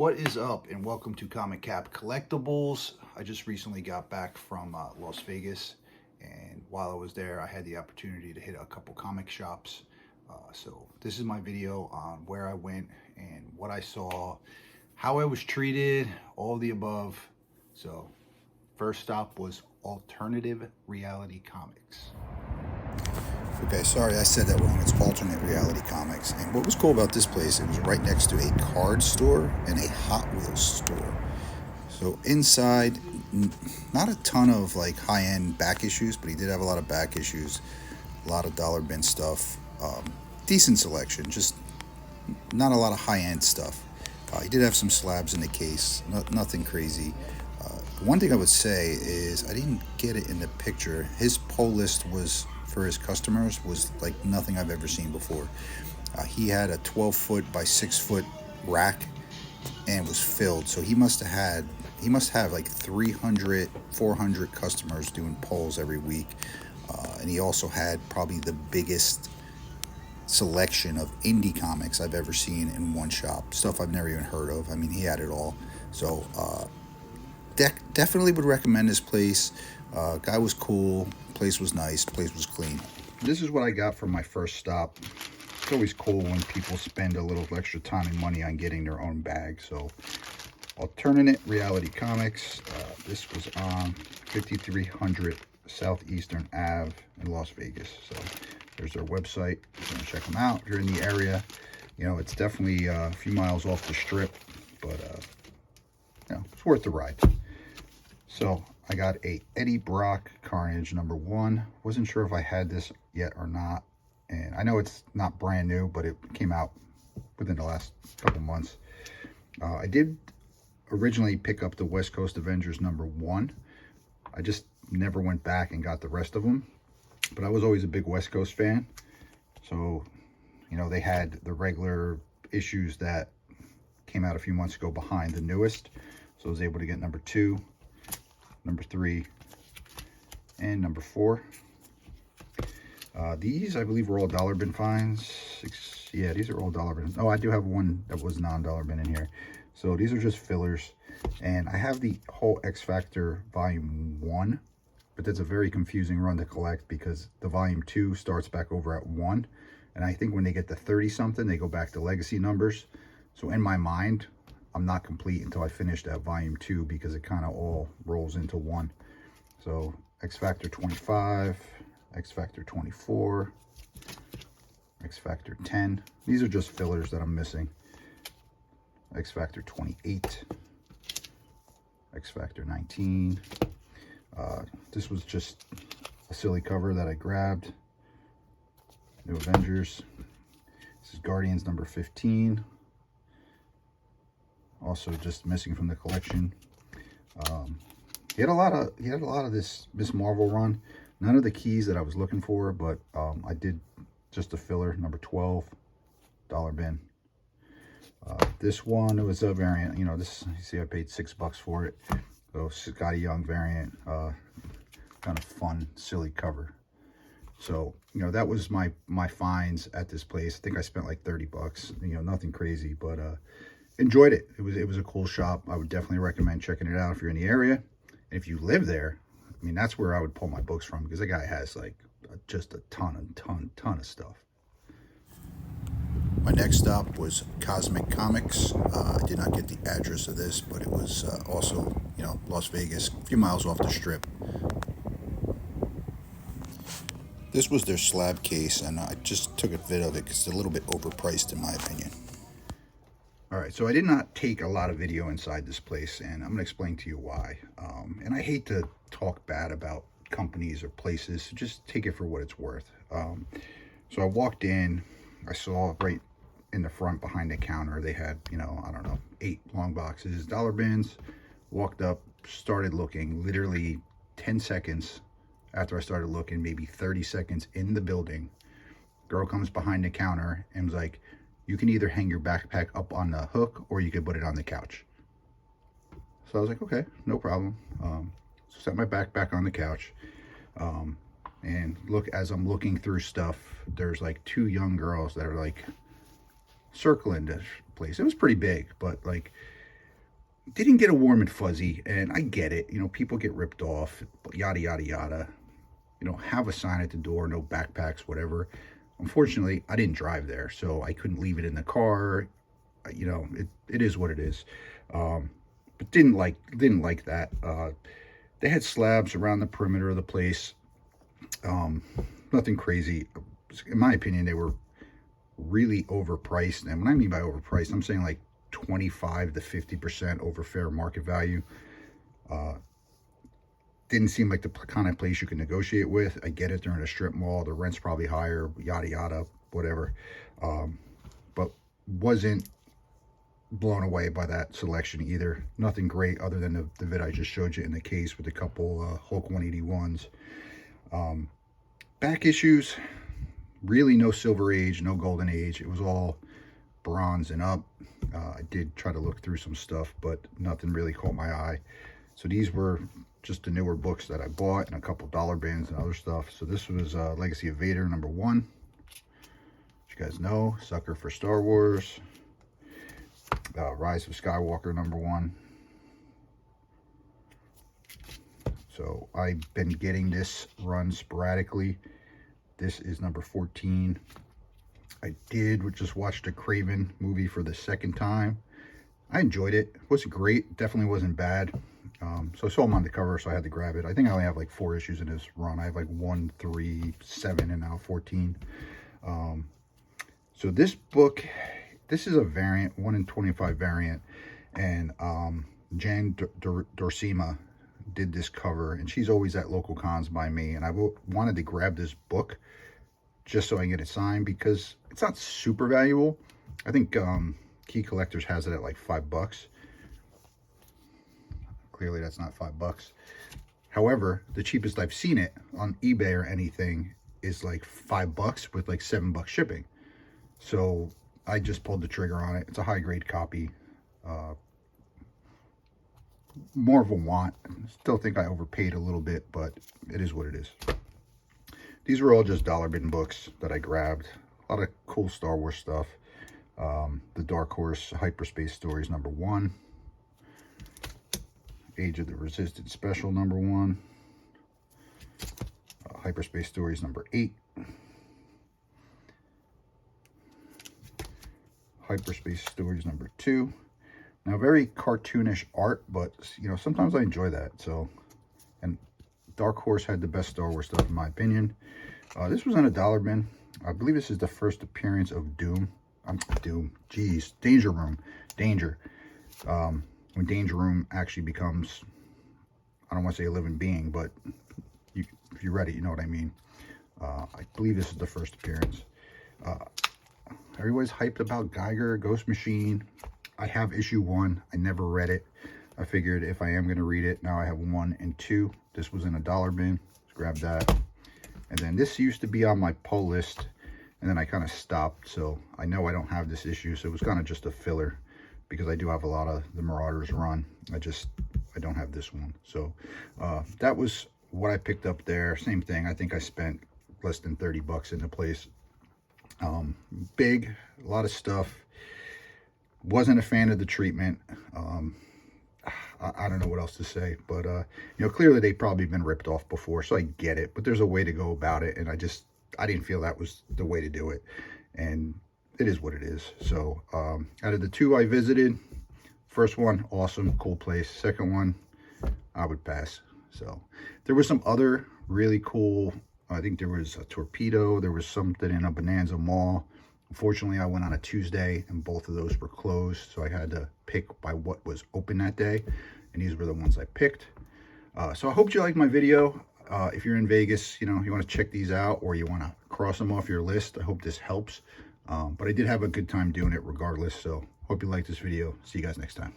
What is up, and welcome to Comic Cap Collectibles. I just recently got back from Las Vegas, and while I was there I had the opportunity to hit a couple comic shops. So this is my video on where I went and what I saw, how I was treated, all the above. So first stop was Alternative Reality Comics. Okay, sorry I said that wrong. It's Alternate Reality Comics. And what was cool about this place, it was right next to a card store and a Hot Wheels store. So inside, not a ton of like high-end back issues, but he did have a lot of back issues, a lot of dollar bin stuff, decent selection, just not a lot of high-end stuff. He did have some slabs in the case, nothing crazy. One thing I would say is, I didn't get it in the picture, his pull list was for his customers was like nothing I've ever seen before. He had a 12-foot by 6-foot rack and was filled, so he must have like 300 400 customers doing polls every week. And he also had probably the biggest selection of indie comics I've ever seen in one shop, stuff I've never even heard of. I mean, he had it all. So definitely would recommend this place. Guy was cool, place was nice, place was clean. This is what I got from my first stop. It's always cool when people spend a little extra time and money on getting their own bag. So Alternate Reality Comics, this was on 5300 Southeastern Ave in Las Vegas. So there's their website. You're going to check them out if you're in the area. You know, it's definitely a few miles off the strip, but you know, it's worth the ride. So I got a Eddie Brock Carnage #1. Wasn't sure if I had this yet or not. And I know it's not brand new, but it came out within the last couple months. I did originally pick up the West Coast Avengers #1. I just never went back and got the rest of them. But I was always a big West Coast fan. So, you know, they had the regular issues that came out a few months ago behind the newest. So I was able to get #2. #3 and #4. These I believe were all dollar bin finds. Yeah, these are all dollar bin. Oh, I do have one that was non-dollar bin in here. So these are just fillers. And I have the whole X Factor Volume 1, but that's a very confusing run to collect because the Volume 2 starts back over at 1. And I think when they get to 30 something, they go back to legacy numbers. So in my mind, I'm not complete until I finish that Volume 2 because it kind of all rolls into one. So X Factor 25, X Factor 24, X Factor 10. These are just fillers that I'm missing. X Factor 28, X Factor 19. This was just a silly cover that I grabbed. New Avengers. This is Guardians #15. Also just missing from the collection. He had a lot of this Miss Marvel run. None of the keys that I was looking for, but I did just a filler, #12, dollar bin. This one, it was a variant. You know, this, you see I paid $6 for it. So Scotty Young variant, kind of fun, silly cover. So, you know, that was my finds at this place. I think I spent like $30. You know, nothing crazy, but enjoyed it. It was a cool shop. I would definitely recommend checking it out if you're in the area. And if you live there, I mean, that's where I would pull my books from, because the guy has like just a ton of stuff. My next stop was Cosmiccomics. I did not get the address of this, but it was also, you know, Las Vegas, a few miles off the strip. This was their slab case, and I just took a vid of it because it's a little bit overpriced in my opinion. All right, so I did not take a lot of video inside this place, and I'm going to explain to you why. And I hate to talk bad about companies or places, so just take it for what it's worth. So I walked in, I saw right in the front behind the counter, they had, you know, I don't know, 8 long boxes, dollar bins. Walked up, started looking, literally 10 seconds after I started looking, maybe 30 seconds in the building, girl comes behind the counter and was like, you can either hang your backpack up on the hook or you could put it on the couch. So I was like, okay, no problem. So set my backpack on the couch. And look, as I'm looking through stuff, there's like 2 young girls that are like circling this place. It was pretty big, but like didn't get a warm and fuzzy, and I get it. You know, people get ripped off, yada, yada, yada. You know, have a sign at the door, no backpacks, whatever. Unfortunately, I didn't drive there, so I couldn't leave it in the car. You know, it is what it is. But didn't like that. They had slabs around the perimeter of the place. Nothing crazy. In my opinion, they were really overpriced. And when I mean by overpriced, I'm saying like 25 to 50% over fair market value. Didn't seem like the kind of place you can negotiate with. I get it, they're in a strip mall, the rent's probably higher, yada yada, whatever. But wasn't blown away by that selection either. Nothing great other than the vid I just showed you in the case with a couple Hulk 181s. Back issues, really no Silver Age, no Golden Age. It was all bronze and up. I did try to look through some stuff, but nothing really caught my eye. So these were just the newer books that I bought and a couple dollar bins and other stuff. So this was Legacy of Vader #1. As you guys know, sucker for Star Wars. Rise of Skywalker #1. So I've been getting this run sporadically. This is #14. I did just watch the Craven movie for the second time. I enjoyed it. It wasn't great. Definitely wasn't bad. So I saw them on the cover, so I had to grab it. I think I only have like 4 issues in this run. I have like 1, 3, 7, and now 14. So this book, this is a variant, 1 in 25 variant, and Jan Dorsima did this cover, and she's always at local cons by me, and I wanted to grab this book just so I can get it signed because it's not super valuable. I think Key Collectors has it at like $5. Clearly that's not $5. However, the cheapest I've seen it on eBay or anything is like $5 with like $7 shipping. So I just pulled the trigger on it. It's a high grade copy. More of a want. Still think I overpaid a little bit, but it is what it is. These were all just dollar bin books that I grabbed. A lot of cool Star Wars stuff. The Dark Horse Hyperspace Stories #1. Age of the Resistance Special #1. Hyperspace Stories #8. Hyperspace Stories #2. Now, very cartoonish art, but, you know, sometimes I enjoy that. So, and Dark Horse had the best Star Wars stuff, in my opinion. This was in a dollar bin. I believe this is the first appearance of Doom. Danger Room. Danger. When Danger Room actually becomes, I don't want to say a living being, but if you read it, you know what I mean. I believe this is the first appearance. Everybody's hyped about Geiger, Ghost Machine. I have issue 1. I never read it. I figured if I am going to read it, now I have 1 and 2. This was in a dollar bin. Let's grab that. And then this used to be on my pull list, and then I kind of stopped. So I know I don't have this issue, so it was kind of just a filler because I do have a lot of the Marauders run. I don't have this one. So that was what I picked up there. Same thing. I think I spent less than $30 in the place. Big, a lot of stuff. Wasn't a fan of the treatment. I don't know what else to say, but you know, clearly they've probably been ripped off before, so I get it, but there's a way to go about it, and I didn't feel that was the way to do it, and it is what it is. So out of the 2 I visited, first one, awesome, cool place. Second one, I would pass. So there was some other really cool, I think there was a Torpedo, there was something in a Bonanza Mall. Unfortunately, I went on a Tuesday, and both of those were closed, so I had to pick by what was open that day, and these were the ones I picked. So I hope you liked my video. If you're in Vegas, you know, you want to check these out, or you want to cross them off your list, I hope this helps. But I did have a good time doing it regardless, so hope you liked this video. See you guys next time.